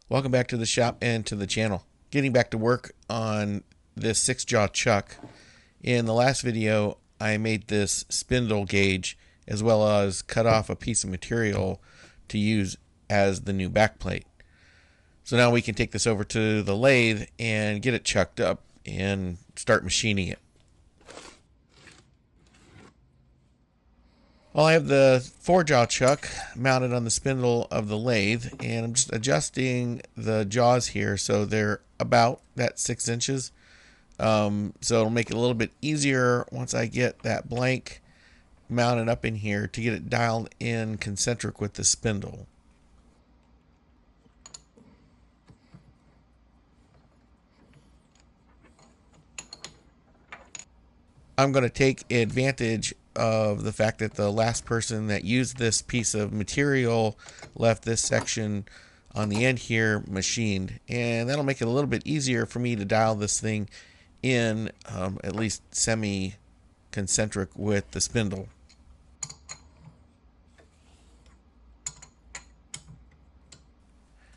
Welcome back to the shop and to the channel. Getting back to work on this 6-jaw chuck. In the last video, I made this spindle gauge as well as cut off a piece of material to use as the new backplate. So now we can take this over to the lathe and get it chucked up and start machining it. Well, I have the 4-jaw chuck mounted on the spindle of the lathe, and I'm just adjusting the jaws here so they're about that 6 inches. So it'll make it a little bit easier once I get that blank mounted up in here to get it dialed in concentric with the spindle. I'm going to take advantage of the fact that the last person that used this piece of material left this section on the end here machined, and that'll make it a little bit easier for me to dial this thing in at least semi-concentric with the spindle.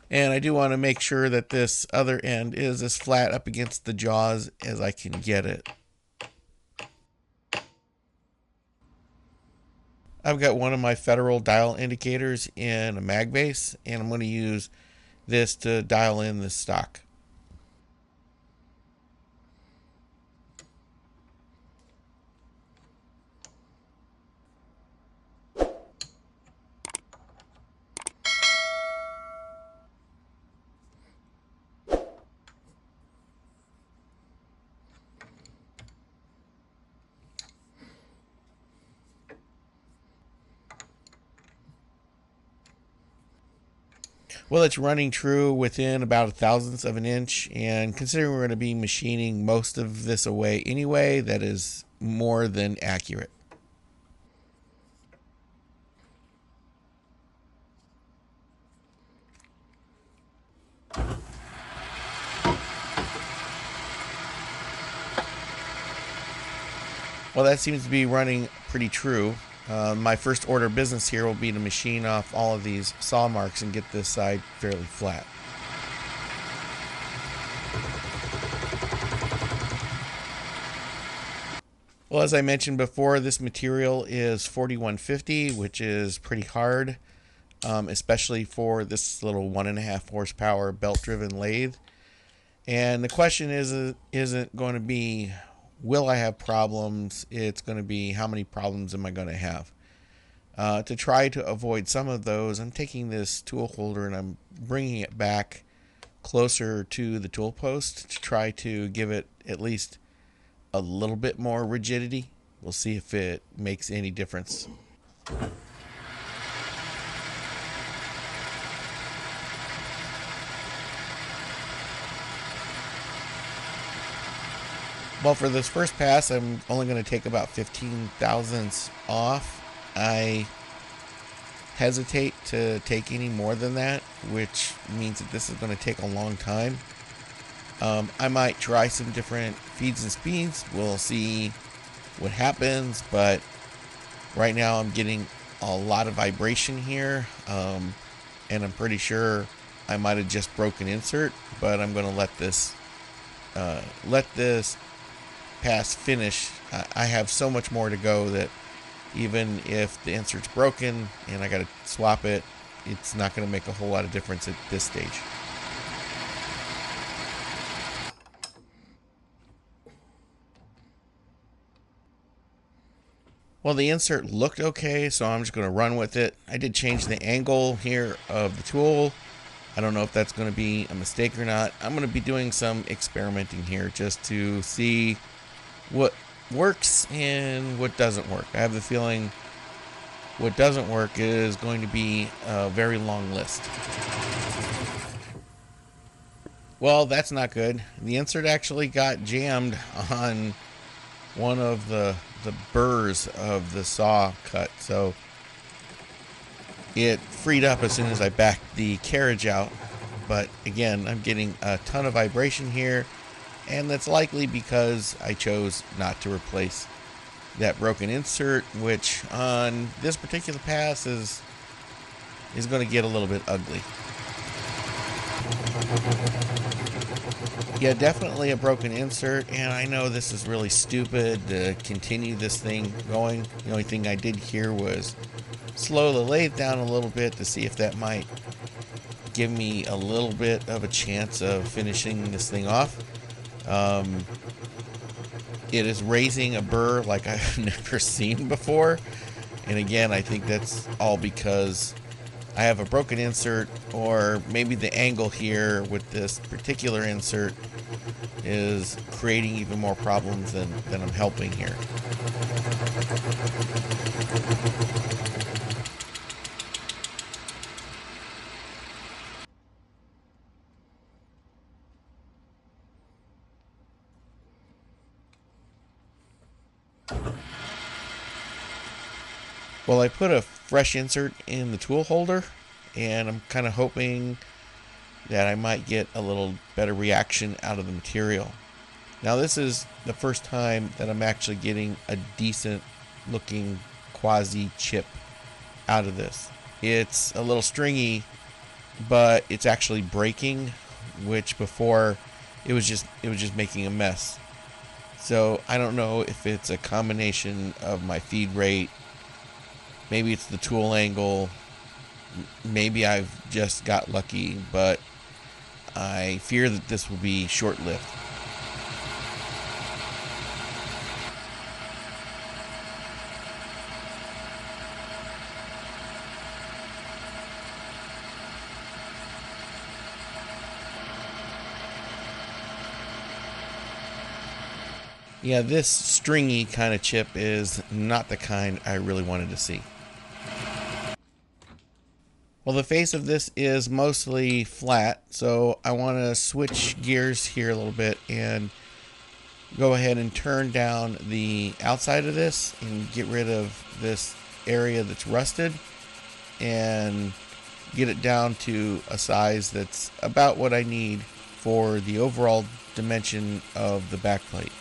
And I do want to make sure that this other end is as flat up against the jaws as I can get it. I've got one of my Federal dial indicators in a mag base, and I'm going to use this to dial in the stock. Well, it's running true within about a thousandth of an inch, and considering we're going to be machining most of this away anyway, that is more than accurate. Well, that seems to be running pretty true. My first order of business here will be to machine off all of these saw marks and get this side fairly flat. Well, as I mentioned before, this material is 4150, which is pretty hard, especially for this little 1.5 horsepower belt-driven lathe. And the question isn't going to be, will I have problems? It's going to be, how many problems am I going to have? To try to avoid some of those, I'm taking this tool holder and I'm bringing it back closer to the tool post to try to give it at least a little bit more rigidity. We'll see if it makes any difference. Well, for this first pass, I'm only going to take about 15 thousandths off. I hesitate to take any more than that, which means that this is going to take a long time. I might try some different feeds and speeds. We'll see what happens, but right now I'm getting a lot of vibration here, and I'm pretty sure I might have just broken insert, but I'm going to let this pass finish. I have so much more to go that even if the insert's broken and I gotta swap it, it's not going to make a whole lot of difference at this stage. Well, the insert looked okay, so I'm just going to run with it. I did change the angle here of the tool. I don't know if that's going to be a mistake or not. I'm going to be doing some experimenting here just to see what works and what doesn't work. I have the feeling what doesn't work is going to be a very long list. Well, that's not good. The insert actually got jammed on one of the burrs of the saw cut, so it freed up as soon as I backed the carriage out. But again, I'm getting a ton of vibration here, and that's likely because I chose not to replace that broken insert, which on this particular pass is going to get a little bit ugly. Yeah, definitely a broken insert, and I know this is really stupid to continue this thing going. The only thing I did here was slow the lathe down a little bit to see if that might give me a little bit of a chance of finishing this thing off. Um, it is raising a burr like I've never seen before. And again, I think that's all because I have a broken insert, or maybe the angle here with this particular insert is creating even more problems than I'm helping here. Well, I put a fresh insert in the tool holder, and I'm kind of hoping that I might get a little better reaction out of the material. Now, this is the first time that I'm actually getting a decent looking quasi chip out of this. It's a little stringy, but it's actually breaking, which before it was just making a mess. So I don't know if it's a combination of my feed rate, maybe it's the tool angle, maybe I've just got lucky, but I fear that this will be short-lived. Yeah, this stringy kind of chip is not the kind I really wanted to see. Well, the face of this is mostly flat, so I want to switch gears here a little bit and go ahead and turn down the outside of this and get rid of this area that's rusted and get it down to a size that's about what I need for the overall dimension of the backplate.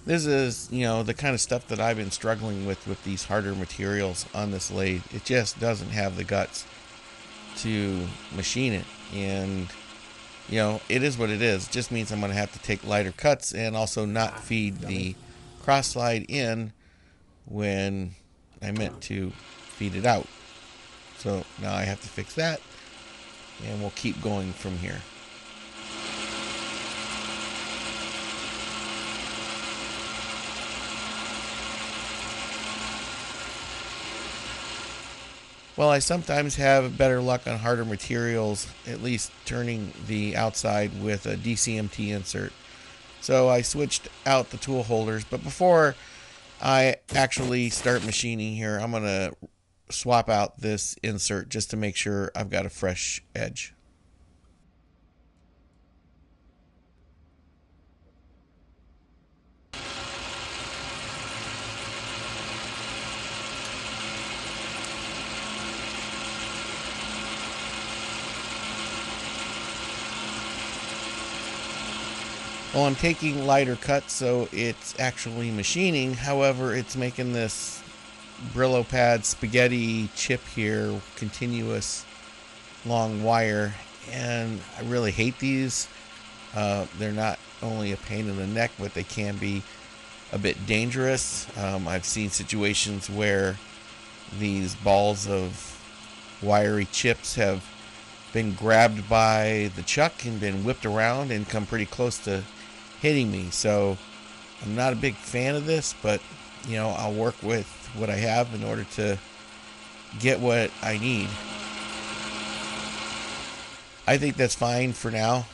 This is, the kind of stuff that I've been struggling with these harder materials on this lathe. It just doesn't have the guts to machine it. And, it is what it is. It just means I'm going to have to take lighter cuts and also not feed the cross slide in when I meant to feed it out. So now I have to fix that, and we'll keep going from here. Well, I sometimes have better luck on harder materials, at least turning the outside with a DCMT insert. So I switched out the tool holders, but before I actually start machining here, I'm going to swap out this insert just to make sure I've got a fresh edge. Well, I'm taking lighter cuts, so it's actually machining. However, it's making this Brillo pad spaghetti chip here, continuous long wire, and I really hate these. They're not only a pain in the neck, but they can be a bit dangerous. I've seen situations where these balls of wiry chips have been grabbed by the chuck and been whipped around and come pretty close to hitting me. So I'm not a big fan of this, but I'll work with what I have in order to get what I need. I think that's fine for now.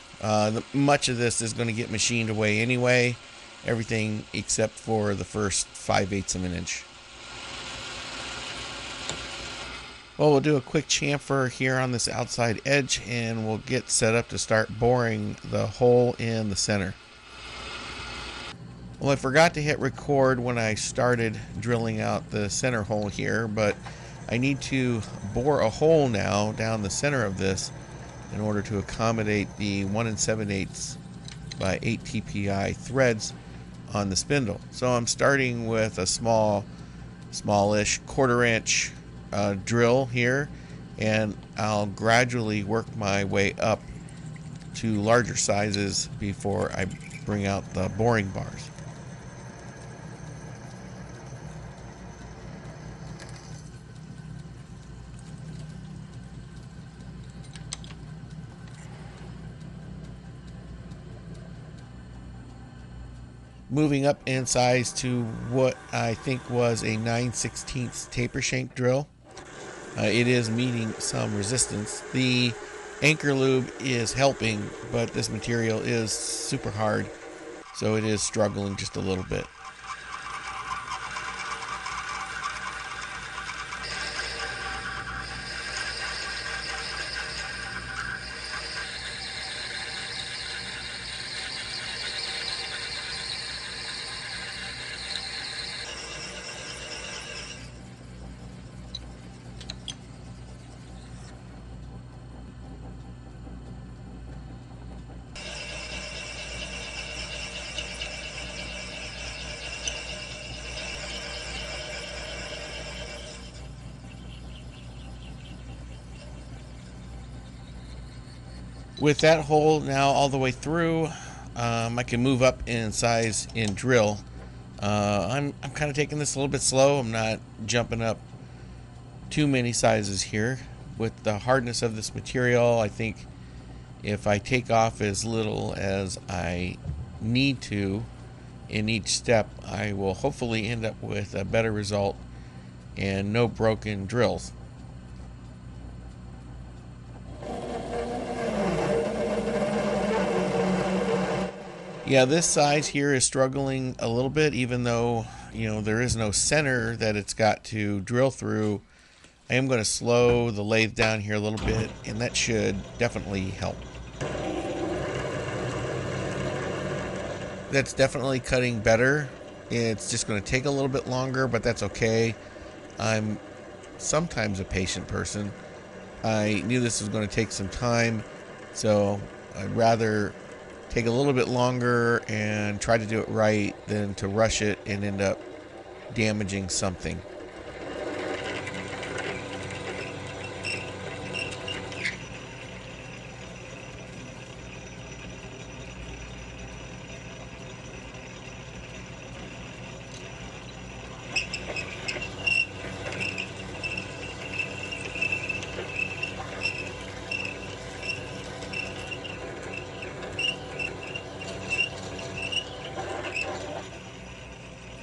Much of this is going to get machined away anyway, everything except for the first 5/8 of an inch. Well, we'll do a quick chamfer here on this outside edge, and we'll get set up to start boring the hole in the center. Well, I forgot to hit record when I started drilling out the center hole here, but I need to bore a hole now down the center of this in order to accommodate the 1 7/8 by 8 TPI threads on the spindle. So I'm starting with a smallish 1/4 inch drill here, and I'll gradually work my way up to larger sizes before I bring out the boring bars. Moving up in size to what I think was a 9/16 taper shank drill. It is meeting some resistance. The anchor lube is helping, but this material is super hard, so it is struggling just a little bit. With that hole now all the way through, I can move up in size in drill. I'm kind of taking this a little bit slow. I'm not jumping up too many sizes here. With the hardness of this material, I think if I take off as little as I need to in each step, I will hopefully end up with a better result and no broken drills. Yeah, this size here is struggling a little bit, even though, there is no center that it's got to drill through. I am going to slow the lathe down here a little bit, and that should definitely help. That's definitely cutting better. It's just going to take a little bit longer, but that's okay. I'm sometimes a patient person. I knew this was going to take some time, so I'd rather take a little bit longer and try to do it right than to rush it and end up damaging something.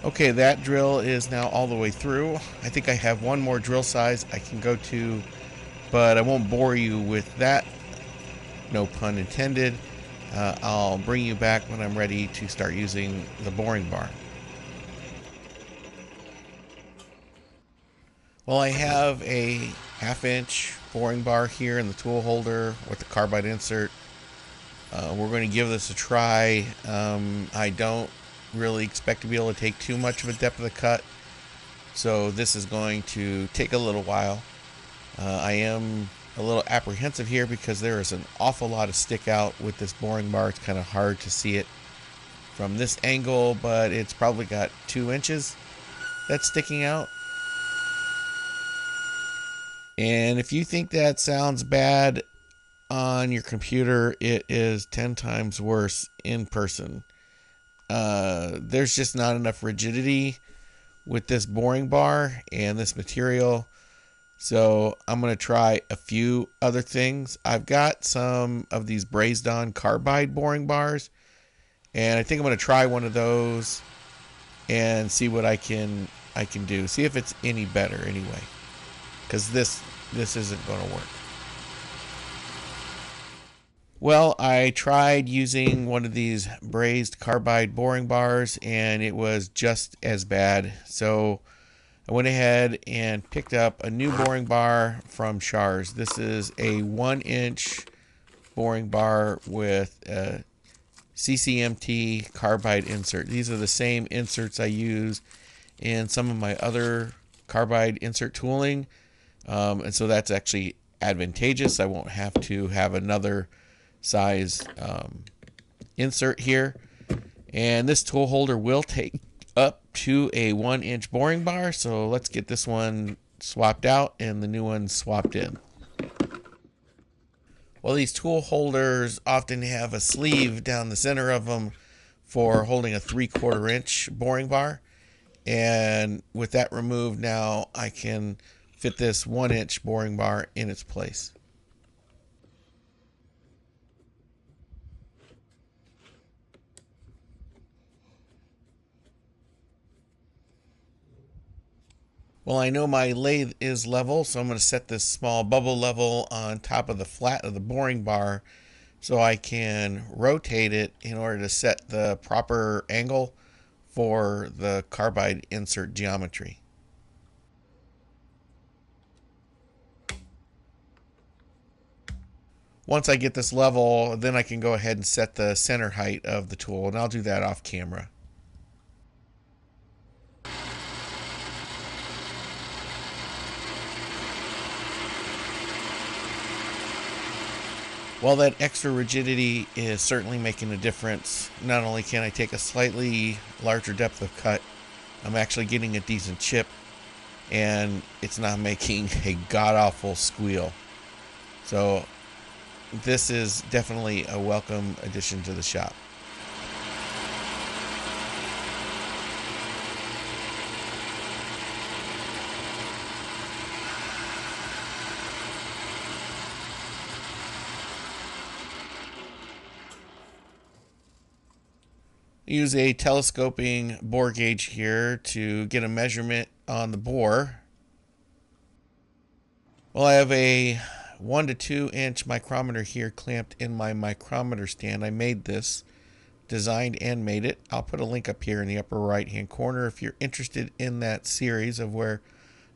Okay, that drill is now all the way through. I think I have one more drill size I can go to, but I won't bore you with that. No pun intended. I'll bring you back when I'm ready to start using the boring bar. Well, I have a 1/2 inch boring bar here in the tool holder with the carbide insert. We're going to give this a try. I don't really expect to be able to take too much of a depth of the cut, so this is going to take a little while. I am a little apprehensive here because there is an awful lot of stick out with this boring bar. It's kind of hard to see it from this angle, but it's probably got 2 inches that's sticking out. And if you think that sounds bad on your computer, it is 10 times worse in person. There's just not enough rigidity with this boring bar and this material, so I'm going to try a few other things. I've got some of these brazed on carbide boring bars, and I think I'm going to try one of those and see what I can do. See if it's any better anyway, because this isn't going to work. Well, I tried using one of these brazed carbide boring bars, and it was just as bad. So I went ahead and picked up a new boring bar from Shars. This is a 1 inch boring bar with a CCMT carbide insert. These are the same inserts I use in some of my other carbide insert tooling. And so that's actually advantageous. I won't have to have another size insert here. And this tool holder will take up to a 1-inch boring bar. So let's get this one swapped out and the new one swapped in. Well, these tool holders often have a sleeve down the center of them for holding a 3/4 inch boring bar. And with that removed, now I can fit this 1-inch boring bar in its place. Well, I know my lathe is level, so I'm going to set this small bubble level on top of the flat of the boring bar so I can rotate it in order to set the proper angle for the carbide insert geometry. Once I get this level, then I can go ahead and set the center height of the tool, and I'll do that off camera. While that extra rigidity is certainly making a difference, not only can I take a slightly larger depth of cut, I'm actually getting a decent chip, and it's not making a god-awful squeal. So this is definitely a welcome addition to the shop. Use a telescoping bore gauge here to get a measurement on the bore. Well, I have a 1 to 2 inch micrometer here clamped in my micrometer stand. I made this, designed and made it. I'll put a link up here in the upper right hand corner if you're interested in that series of where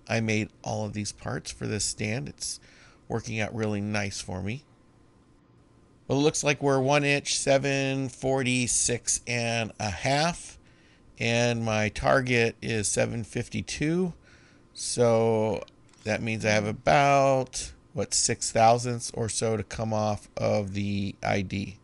I made all of these parts for this stand. It's working out really nice for me. Well, it looks like we're 1 inch, 746 and a half, and my target is 752. So that means I have about, 6 thousandths or so to come off of the ID.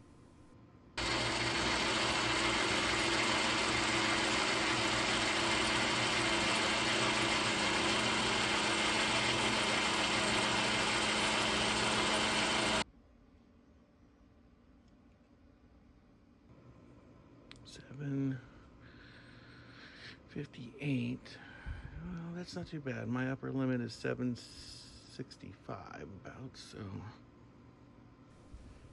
$758. Well, that's not too bad. My upper limit is $765 about, so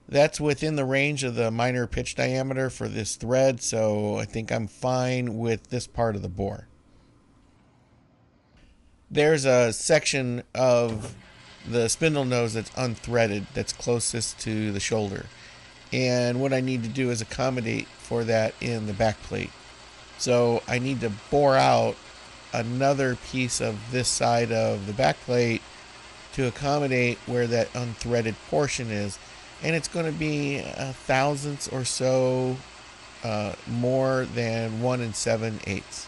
that's within the range of the minor pitch diameter for this thread, so I think I'm fine with this part of the bore. There's a section of the spindle nose that's unthreaded that's closest to the shoulder, and what I need to do is accommodate for that in the backplate. So I need to bore out another piece of this side of the backplate to accommodate where that unthreaded portion is, and it's going to be a thousandths or so more than 1 7/8.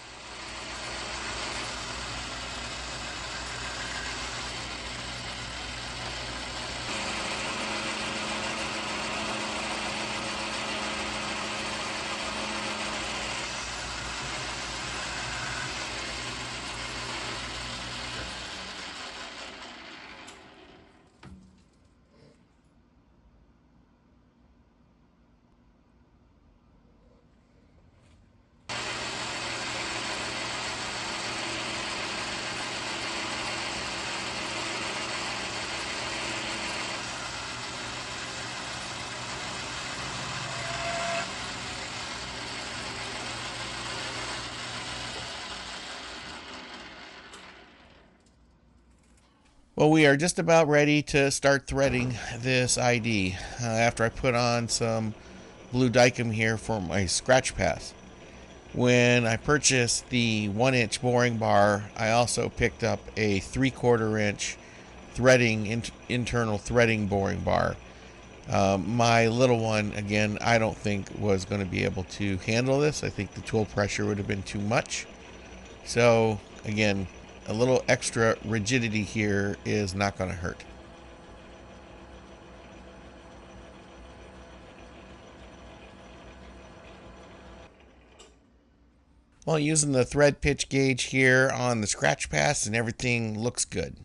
Well, we are just about ready to start threading this ID after I put on some blue Dykem here for my scratch path. When I purchased the 1 inch boring bar, I also picked up a 3/4 inch threading, internal threading boring bar. My little one, again, I don't think was going to be able to handle this. I think the tool pressure would have been too much. So, again, a little extra rigidity here is not going to hurt. Well, using the thread pitch gauge here on the scratch pass, and everything looks good.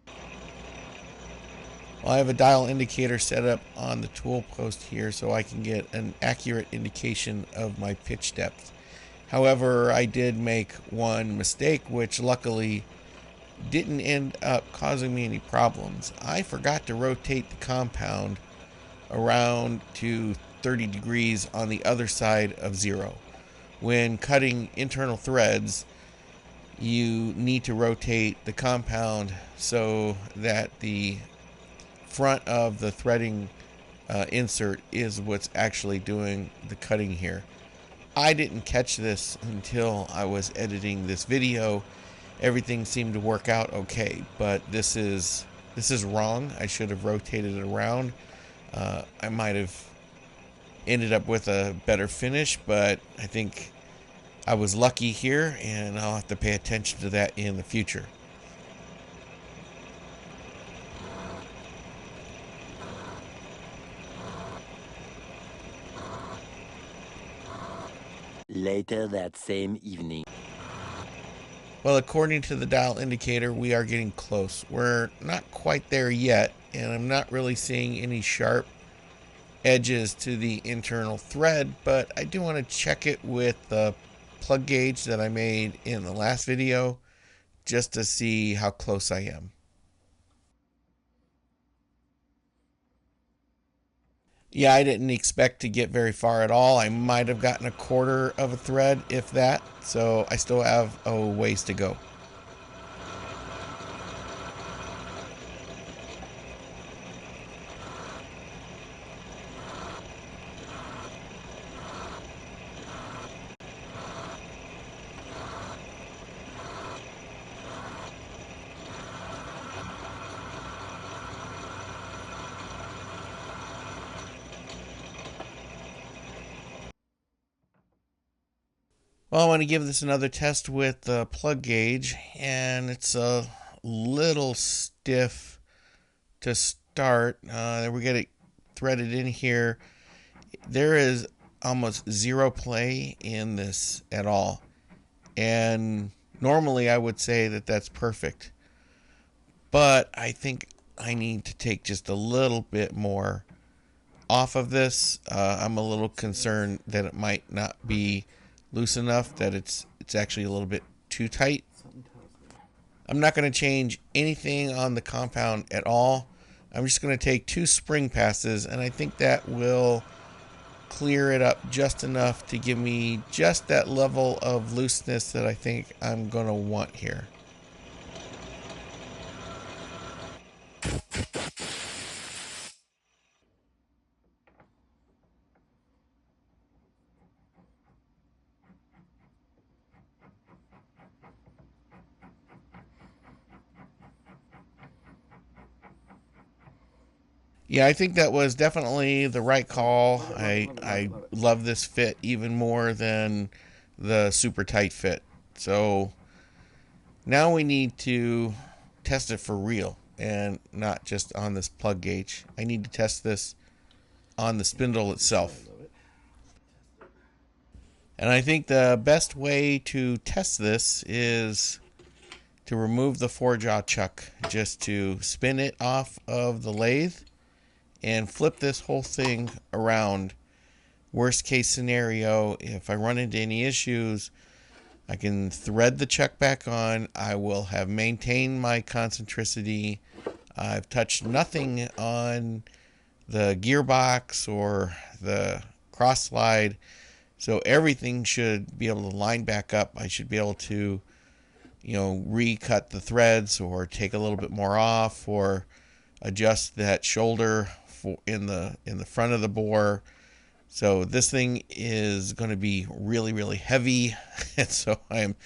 Well, I have a dial indicator set up on the tool post here so I can get an accurate indication of my pitch depth. However, I did make one mistake, which luckily didn't end up causing me any problems. I forgot to rotate the compound around to 30 degrees on the other side of 0. When cutting internal threads, you need to rotate the compound so that the front of the threading insert is what's actually doing the cutting here. I didn't catch this until I was editing this video. Everything seemed to work out okay, but this is wrong. I should have rotated it around. I might have ended up with a better finish, but I think I was lucky here, and I'll have to pay attention to that in the future. Later that same evening. Well, according to the dial indicator, we are getting close. We're not quite there yet, and I'm not really seeing any sharp edges to the internal thread, but I do want to check it with the plug gauge that I made in the last video just to see how close I am. Yeah, I didn't expect to get very far at all. I might have gotten a quarter of a thread, if that, so I still have a ways to go. Well, I want to give this another test with the plug gauge, and it's a little stiff to start. We get it threaded in here. There is almost zero play in this at all, and normally I would say that that's perfect, but I think I need to take just a little bit more off of this. I'm a little concerned that it might not be loose enough, that it's actually a little bit too tight. I'm not going to change anything on the compound at all. I'm just going to take 2 spring passes, and I think that will clear it up just enough to give me just that level of looseness that I think I'm going to want here. Yeah, I think that was definitely the right call. I love this fit even more than the super tight fit. So now we need to test it for real and not just on this plug gauge. I need to test this on the spindle itself. And I think the best way to test this is to remove the 4-jaw chuck, just to spin it off of the lathe and flip this whole thing around. Worst case scenario, if I run into any issues, I can thread the chuck back on. I will have maintained my concentricity. I've touched nothing on the gearbox or the cross slide, so everything should be able to line back up. I should be able to, recut the threads or take a little bit more off or adjust that shoulder in the front of the bore. So this thing is going to be really, really heavy, and so I'm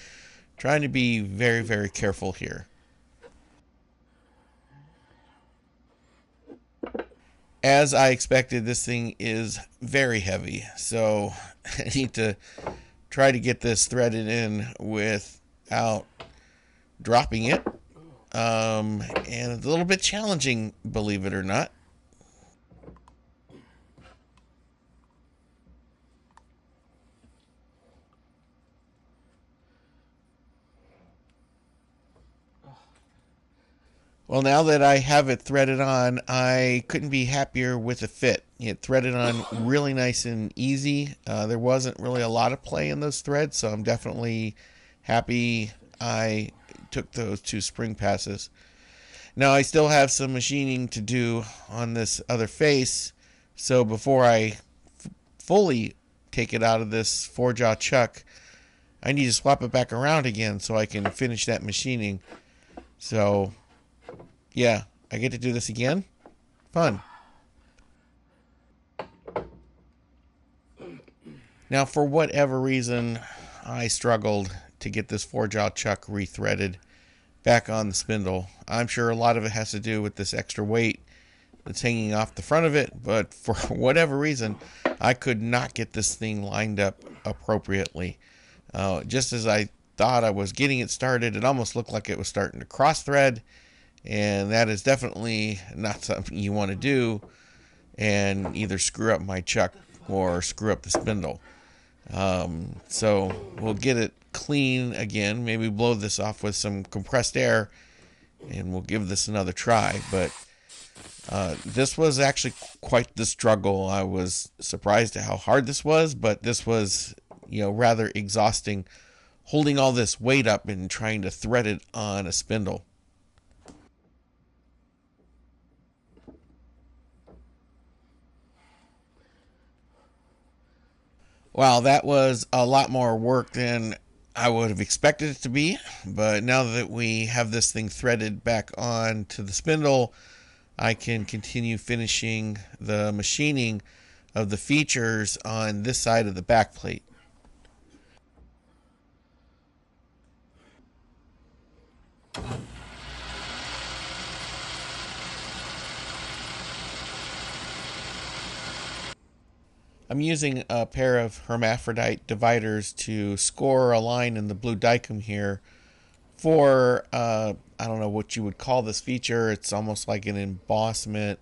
trying to be very, very careful here. As I expected, this thing is very heavy, so I need to try to get this threaded in without dropping it. And it's a little bit challenging, believe it or not. Well, now that I have it threaded on, I couldn't be happier with the fit. It threaded on really nice and easy. There wasn't really a lot of play in those threads, so I'm definitely happy I took those 2 spring passes. Now, I still have some machining to do on this other face, so before I fully take it out of this 4-jaw chuck, I need to swap it back around again so I can finish that machining. So, yeah, I get to do this again. Fun. Now, for whatever reason, I struggled to get this 4-jaw chuck rethreaded back on the spindle. I'm sure a lot of it has to do with this extra weight that's hanging off the front of it, but for whatever reason, I could not get this thing lined up appropriately. Just as I thought I was getting it started, it almost looked like it was starting to cross thread, and that is definitely not something you want to do and either screw up my chuck or screw up the spindle. So we'll get it clean again, maybe blow this off with some compressed air, and we'll give this another try. But this was actually quite the struggle. I was surprised at how hard this was, but this was, rather exhausting, holding all this weight up and trying to thread it on a spindle. Wow, that was a lot more work than I would have expected it to be. But now that we have this thing threaded back on to the spindle, I can continue finishing the machining of the features on this side of the backplate. I'm using a pair of hermaphrodite dividers to score a line in the blue dichum here for, I don't know what you would call this feature. It's almost like an embossment.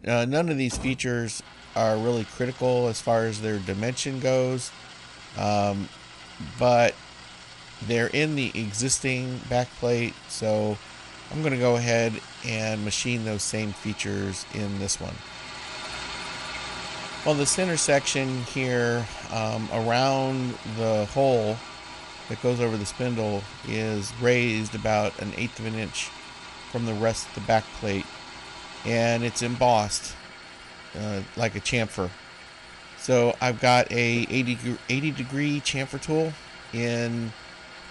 None of these features are really critical as far as their dimension goes, but they're in the existing backplate, so I'm going to go ahead and machine those same features in this one. Well, the center section here around the hole that goes over the spindle is raised about 1/8 of an inch from the rest of the back plate, and it's embossed like a chamfer. So I've got a 80 degree chamfer tool in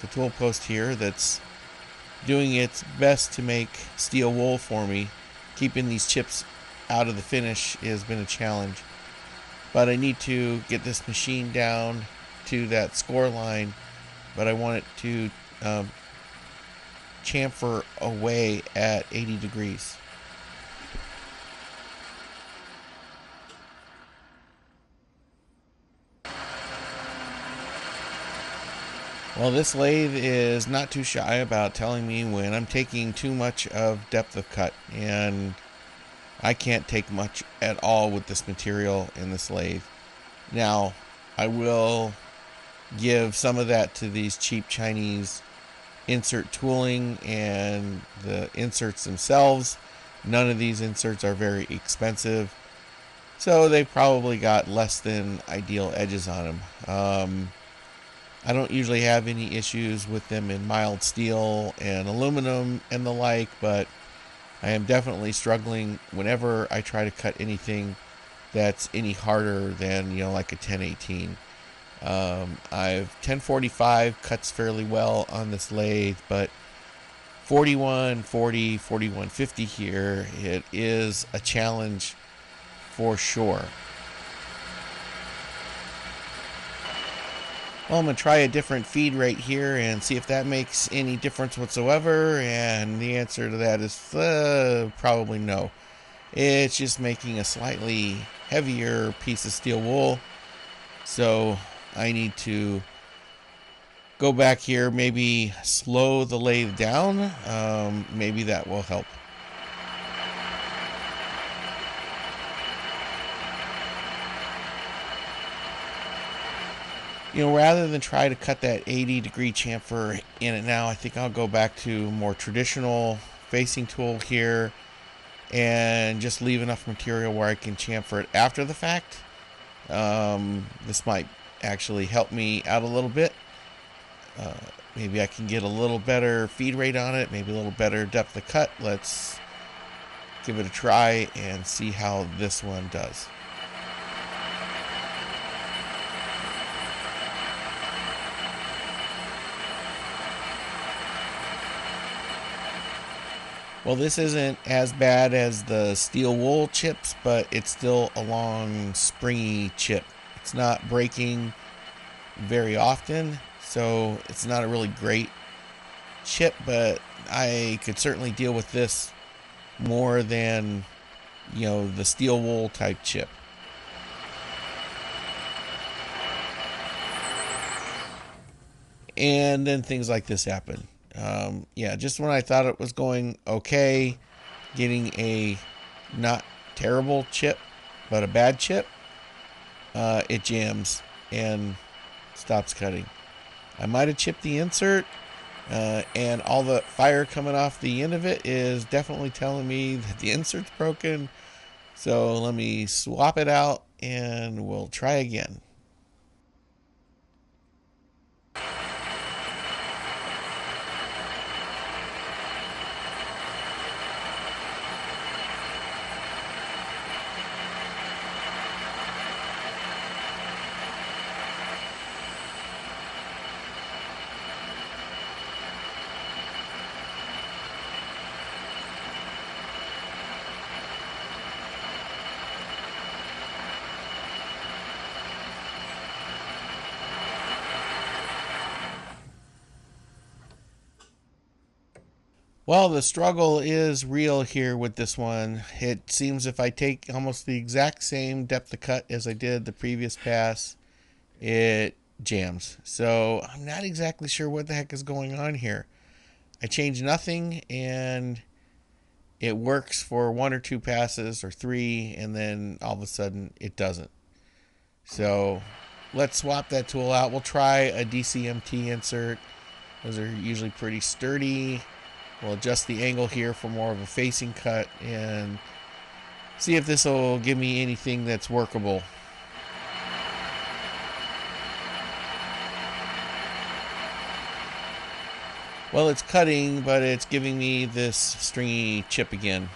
the tool post here that's doing its best to make steel wool for me. Keeping these chips out of the finish has been a challenge, but I need to get this machine down to that score line, but I want it to chamfer away at 80 degrees. Well, this lathe is not too shy about telling me when I'm taking too much of depth of cut, and I can't take much at all with this material in this lathe. Now, I will give some of that to these cheap Chinese insert tooling and the inserts themselves. None of these inserts are very expensive, so they probably got less than ideal edges on them. I don't usually have any issues with them in mild steel and aluminum and the like, but I am definitely struggling whenever I try to cut anything that's any harder than, like a 1018. I've 1045 cuts fairly well on this lathe, but 4140, 4150 here, it is a challenge for sure. Well, I'm going to try a different feed rate here and see if that makes any difference whatsoever, and the answer to that is probably no. It's just making a slightly heavier piece of steel wool, so I need to go back here, maybe slow the lathe down. Maybe that will help. Rather than try to cut that 80 degree chamfer in it now, I think I'll go back to more traditional facing tool here and just leave enough material where I can chamfer it after the fact. This might actually help me out a little bit. Maybe I can get a little better feed rate on it, maybe a little better depth of cut. Let's give it a try and see how this one does. Well, this isn't as bad as the steel wool chips, but it's still a long, springy chip. It's not breaking very often, so it's not a really great chip, but I could certainly deal with this more than, the steel wool type chip. And then things like this happen. Just when I thought it was going okay, getting a not terrible chip, but a bad chip, it jams and stops cutting. I might have chipped the insert, and all the fire coming off the end of it is definitely telling me that the insert's broken. So let me swap it out and we'll try again. Well, the struggle is real here with this one. It seems if I take almost the exact same depth of cut as I did the previous pass, it jams. So I'm not exactly sure what the heck is going on here. I changed nothing and it works for 1 or 2 passes or 3, and then all of a sudden it doesn't. So let's swap that tool out. We'll try a DCMT insert. Those are usually pretty sturdy. We'll adjust the angle here for more of a facing cut and see if this will give me anything that's workable. Well, it's cutting, but it's giving me this stringy chip again.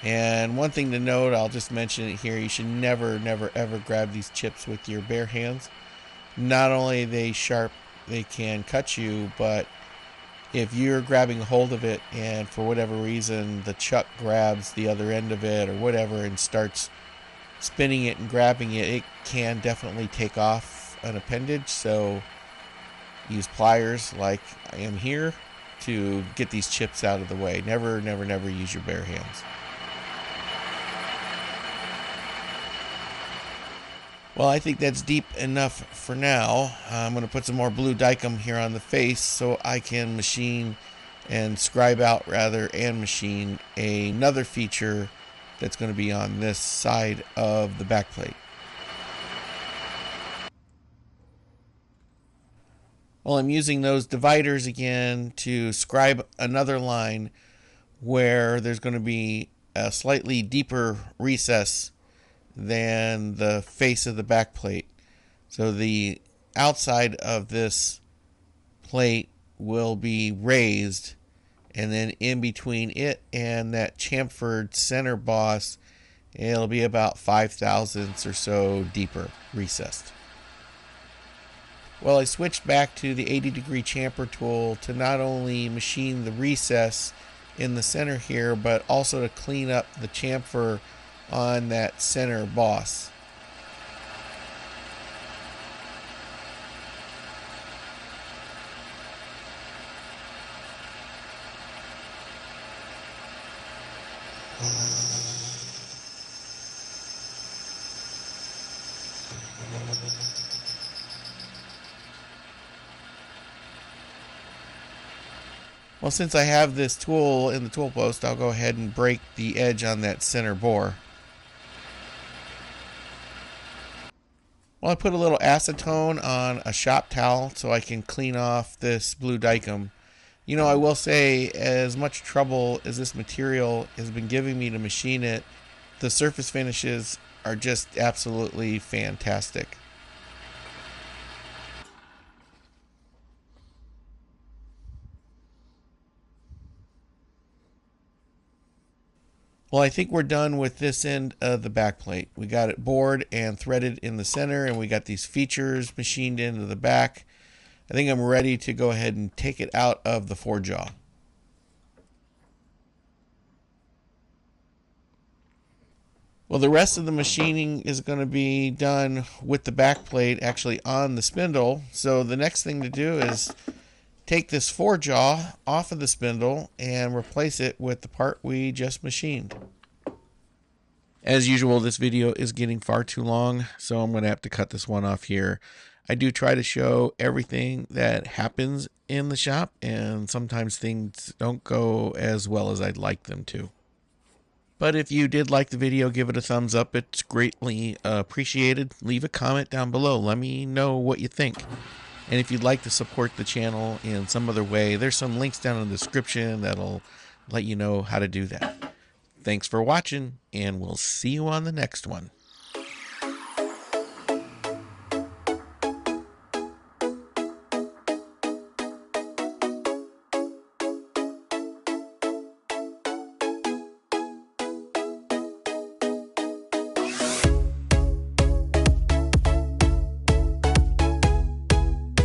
And one thing to note, I'll just mention it here, you should never, ever grab these chips with your bare hands. Not only are they sharp, they can cut you, but if you're grabbing a hold of it and for whatever reason the chuck grabs the other end of it or whatever and starts spinning it and grabbing it, it can definitely take off an appendage. So use pliers like I am here to get these chips out of the way. Never use your bare hands. Well, I think that's deep enough for now. I'm going to put some more blue dicum here on the face so I can machine and scribe out and machine another feature that's going to be on this side of the backplate. Well, I'm using those dividers again to scribe another line where there's going to be a slightly deeper recess than the face of the back plate. So the outside of this plate will be raised, and then in between it and that chamfered center boss, it'll be about 5 thousandths or so deeper recessed. Well, I switched back to the 80-degree chamfer tool to not only machine the recess in the center here, but also to clean up the chamfer on that center boss. Well, since I have this tool in the tool post, I'll go ahead and break the edge on that center bore. Well, I put a little acetone on a shop towel so I can clean off this blue dicum. You know, I will say, as much trouble as this material has been giving me to machine it, the surface finishes are just absolutely fantastic. Well, I think we're done with this end of the backplate. We got it bored and threaded in the center, and we got these features machined into the back. I think I'm ready to go ahead and take it out of the forejaw. Well, the rest of the machining is going to be done with the backplate actually on the spindle. So the next thing to do is take this forejaw off of the spindle and replace it with the part we just machined. As usual, this video is getting far too long, so I'm going to have to cut this one off here. I do try to show everything that happens in the shop, and sometimes things don't go as well as I'd like them to. But if you did like the video, give it a thumbs up. It's greatly appreciated. Leave a comment down below. Let me know what you think. And if you'd like to support the channel in some other way, there's some links down in the description that'll let you know how to do that. Thanks for watching, and we'll see you on the next one.